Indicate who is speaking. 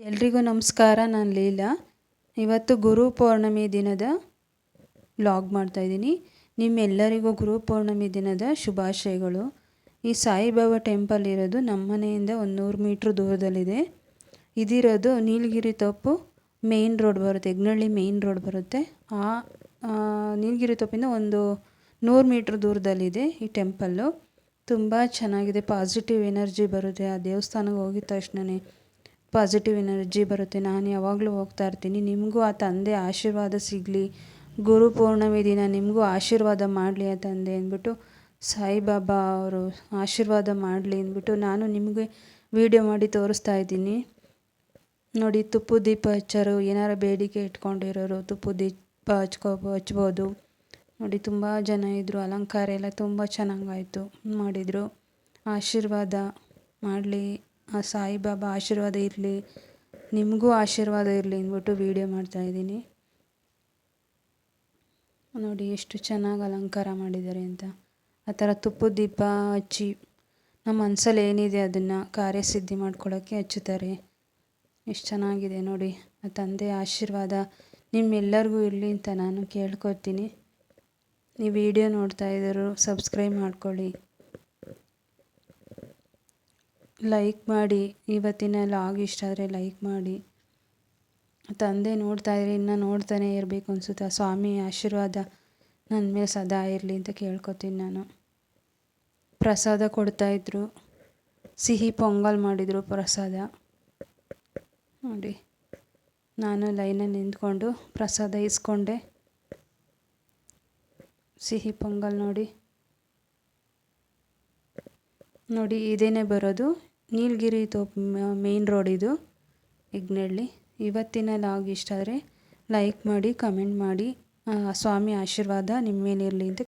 Speaker 1: ಎಲ್ರಿಗೂ ನಮಸ್ಕಾರ. ನಾನು ಲೀಲಾ. ಇವತ್ತು ಗುರು ಪೌರ್ಣಮಿ ದಿನದ ವ್ಲಾಗ್ ಮಾಡ್ತಾಯಿದ್ದೀನಿ. ನಿಮ್ಮೆಲ್ಲರಿಗೂ ಗುರು ಪೌರ್ಣಮಿ ದಿನದ ಶುಭಾಶಯಗಳು. ಈ ಸಾಯಿಬಾಬಾ ಟೆಂಪಲ್ ಇರೋದು ನಮ್ಮ ಮನೆಯಿಂದ ಒಂದು 100 ಮೀಟ್ರ್ ದೂರದಲ್ಲಿದೆ. ಇದಿರೋದು ನೀಲಗಿರಿ ತೋಪು ಮೇನ್ ರೋಡ್ ಬರುತ್ತೆ, ಯಗ್ನಳ್ಳಿ ಮೇನ್ ರೋಡ್ ಬರುತ್ತೆ. ಆ ನೀಲಗಿರಿ ತೋಪಿಂದ ಒಂದು 100 ಮೀಟ್ರ್ ದೂರದಲ್ಲಿದೆ ಈ ಟೆಂಪಲ್ಲು. ತುಂಬ ಚೆನ್ನಾಗಿದೆ. ಪಾಸಿಟಿವ್ ಎನರ್ಜಿ ಬರುತ್ತೆ. ಆ ದೇವಸ್ಥಾನಕ್ಕೆ ಹೋಗಿದ ತಕ್ಷಣವೇ ಪಾಸಿಟಿವ್ ಎನರ್ಜಿ ಬರುತ್ತೆ. ನಾನು ಯಾವಾಗಲೂ ಹೋಗ್ತಾ ಇರ್ತೀನಿ. ನಿಮಗೂ ಆ ತಂದೆ ಆಶೀರ್ವಾದ ಸಿಗಲಿ, ಗುರು ಪೌರ್ಣಮಿ ದಿನ ನಿಮಗೂ ಆಶೀರ್ವಾದ ಮಾಡಲಿ ಆ ತಂದೆ ಅಂದ್ಬಿಟ್ಟು, ಸಾಯಿಬಾಬಾ ಅವರು ಆಶೀರ್ವಾದ ಮಾಡಲಿ ಅಂದ್ಬಿಟ್ಟು ನಾನು ನಿಮಗೆ ವಿಡಿಯೋ ಮಾಡಿ ತೋರಿಸ್ತಾ ಇದ್ದೀನಿ. ನೋಡಿ, ತುಪ್ಪದ ದೀಪ ಹಚ್ಚೋರು, ಏನಾರು ಬೇಡಿಕೆ ಇಟ್ಕೊಂಡಿರೋರು ತುಪ್ಪದ ದೀಪ ಹಚ್ಬೋದು. ನೋಡಿ, ತುಂಬ ಜನ ಇದ್ದರು. ಅಲಂಕಾರ ಎಲ್ಲ ತುಂಬ ಚೆನ್ನಾಗಾಯಿತು ಮಾಡಿದರು. ಆಶೀರ್ವಾದ ಮಾಡಲಿ, ಆ ಸಾಯಿಬಾಬಾ ಆಶೀರ್ವಾದ ಇರಲಿ, ನಿಮಗೂ ಆಶೀರ್ವಾದ ಇರಲಿ ಅಂದ್ಬಿಟ್ಟು ವೀಡಿಯೋ ಮಾಡ್ತಾಯಿದ್ದೀನಿ. ನೋಡಿ ಎಷ್ಟು ಚೆನ್ನಾಗಿ ಅಲಂಕಾರ ಮಾಡಿದ್ದಾರೆ ಅಂತ. ಆ ಥರ ತುಪ್ಪದ ದೀಪ ಹಚ್ಚಿ ನಮ್ಮ ಮನಸ್ಸಲ್ಲಿ ಏನಿದೆ ಅದನ್ನು ಕಾರ್ಯಸಿದ್ಧಿ ಮಾಡ್ಕೊಳ್ಳೋಕ್ಕೆ ಹಚ್ಚುತ್ತಾರೆ. ಎಷ್ಟು ಚೆನ್ನಾಗಿದೆ ನೋಡಿ. ಆ ತಂದೆ ಆಶೀರ್ವಾದ ನಿಮ್ಮೆಲ್ಲರಿಗೂ ಇರಲಿ ಅಂತ ನಾನು ಕೇಳ್ಕೊತೀನಿ. ನೀವು ವಿಡಿಯೋ ನೋಡ್ತಾ ಇದ್ದರು ಸಬ್ಸ್ಕ್ರೈಬ್ ಮಾಡ್ಕೊಳ್ಳಿ, ಲೈಕ್ ಮಾಡಿ. ಇವತ್ತಿನ ಲಾಗ್ ಇಷ್ಟ ಆದರೆ ಲೈಕ್ ಮಾಡಿ. ತಂದೆ ನೋಡ್ತಾ ಇರಿ, ಇನ್ನೂ ನೋಡ್ತಾನೆ ಇರಬೇಕು ಅನಿಸುತ್ತೆ. ಆ ಸ್ವಾಮಿ ಆಶೀರ್ವಾದ ನನ್ನ ಮೇಲೆ ಸದಾ ಇರಲಿ ಅಂತ ಕೇಳ್ಕೊತೀನಿ ನಾನು. ಪ್ರಸಾದ ಕೊಡ್ತಾಯಿದ್ರು, ಸಿಹಿ ಪೊಂಗಲ್ ಮಾಡಿದರು ಪ್ರಸಾದ. ನೋಡಿ, ನಾನು ಲೈನಲ್ಲಿ ನಿಂತ್ಕೊಂಡು ಪ್ರಸಾದ ಇಸ್ಕೊಂಡೆ. ಸಿಹಿ ಪೊಂಗಲ್ ನೋಡಿ ಇದೇನೇ ಬರೋದು ನೀಲಗಿರಿ ತೋಪ್ ಮೇನ್ ರೋಡ್, ಇದು ಯಗ್ನಳ್ಳಿ. ಇವತ್ತಿನ ಲಾಗ್ ಇಷ್ಟ ಆದರೆ ಲೈಕ್ ಮಾಡಿ, ಕಮೆಂಟ್ ಮಾಡಿ. ಸ್ವಾಮಿ ಆಶೀರ್ವಾದ ನಿಮ್ಮ ಮೇಲಿರಲಿ ಅಂತ